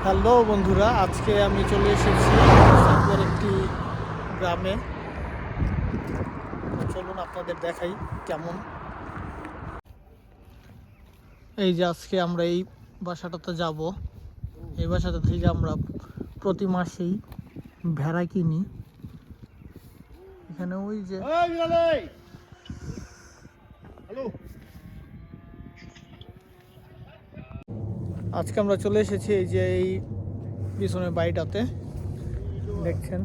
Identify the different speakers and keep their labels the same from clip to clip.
Speaker 1: Hello বন্ধুরা, আজকে আমি চলে এসেছি সার্বিয়ার একটি গ্রামে। চলুন আপনাদের দেখাই কেমন। এই যে আজকে আমরা এই বাসাটাতে যাব। এই বাসাটা থেকে আমরা প্রতি মাসেই ভেড়া কিনি। এখানে ওই যে আজকে আমরা চলে এসেছি এই যে এই পিছনের বাড়িটাতে দেখছেন।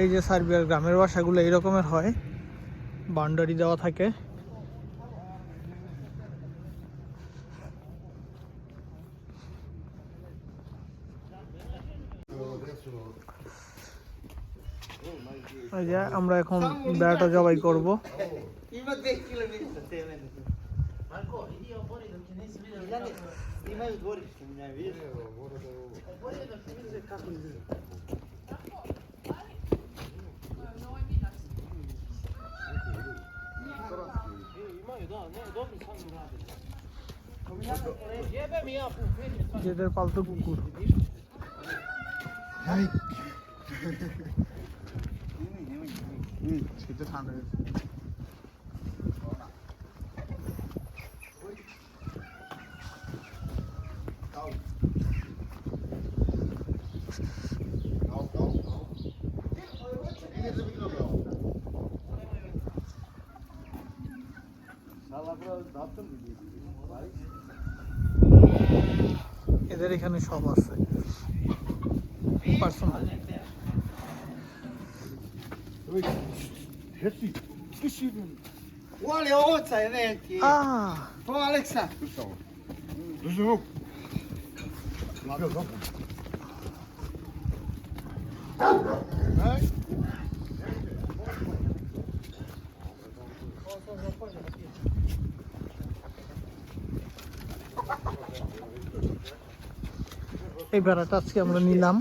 Speaker 1: এই যে সার্বিয়ার গ্রামের বাসাগুলো এই রকমের হয়, বাউন্ডারি দেওয়া থাকে। এই যে আমরা এখন বেড়াটা জবাই করব। যেদের পালতু কুকুর। এদের এখানে সব আছে personal.
Speaker 2: Olha a outra, né? Aqui. Ô, Alexa. Do jogo. Lá meu jogo.
Speaker 1: এই বেড়াটা আজকে আমরা নিলাম।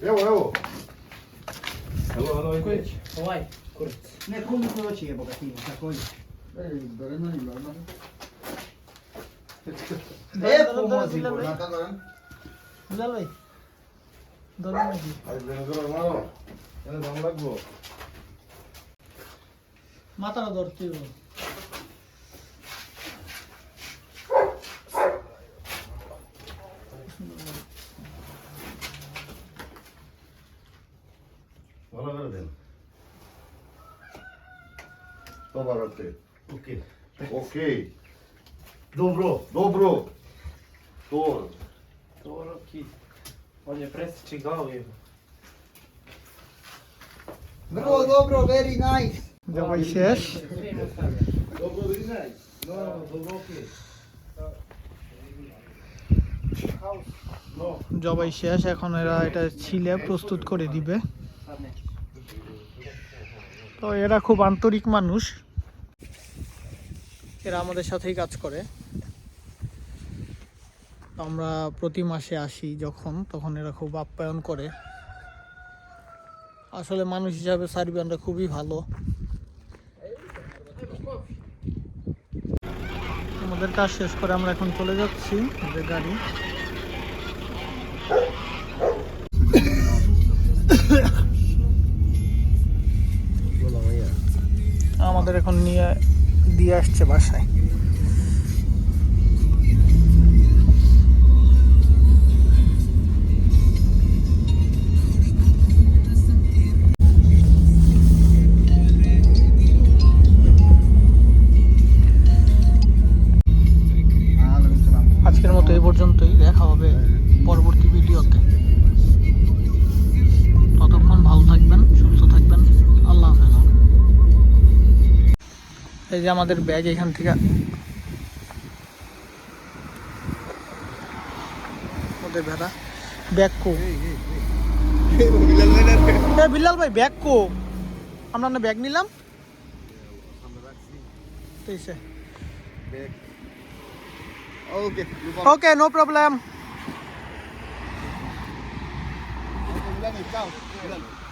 Speaker 2: Eu. Hello.
Speaker 1: Ой,
Speaker 2: Не come короче, я богатый, такой. Эй, дорогой, ладно.
Speaker 1: বুঝাল ভাই দরকার নাকি? মাথাটা ধরতে হবে।
Speaker 2: ভালো করে দেন। Tovarate.
Speaker 3: Okej.
Speaker 2: Okej.
Speaker 3: Dobro.
Speaker 2: Dobro. Tor.
Speaker 3: Dobro, okej. On je presjeći glavu je.
Speaker 2: Dobro, very nice.
Speaker 1: জবাই শেষ।
Speaker 2: Dobro, very nice. No, dobro, okej.
Speaker 1: জবাই শেষ, এখন এরা এটা ছিলে প্রস্তুত করে দিবে। তো এরা খুব আন্তরিক মানুষ, এরা আমাদের সাথেই কাজ করে। আমরা প্রতি মাসে আসি যখন, তখন এরা খুব আপ্যায়ন করে। আসলে মানুষ হিসাবে সার্বিয়ানরা খুবই ভালো। আমাদের কাজ শেষ করে আমরা এখন চলে যাচ্ছি আমাদের গাড়ি। আমাদের এখন নিয়ে দিয়ে আসছে বাসায়। আজকের মতো এই পর্যন্তই, দেখা হবে পরবর্তী ভিডিওতে। ততক্ষণ ভালো থাকবেন, সুস্থ থাকবেন। আল্লাহ হাফেজ। এই যে আমাদের ব্যাগ এখান থেকে ওদের ভেড়া ব্যাগ কো বিলাল ভাই ব্যাগ কো আমরা না ব্যাগ নিলাম
Speaker 2: Okay.
Speaker 1: Okay no problem.
Speaker 2: Ciao.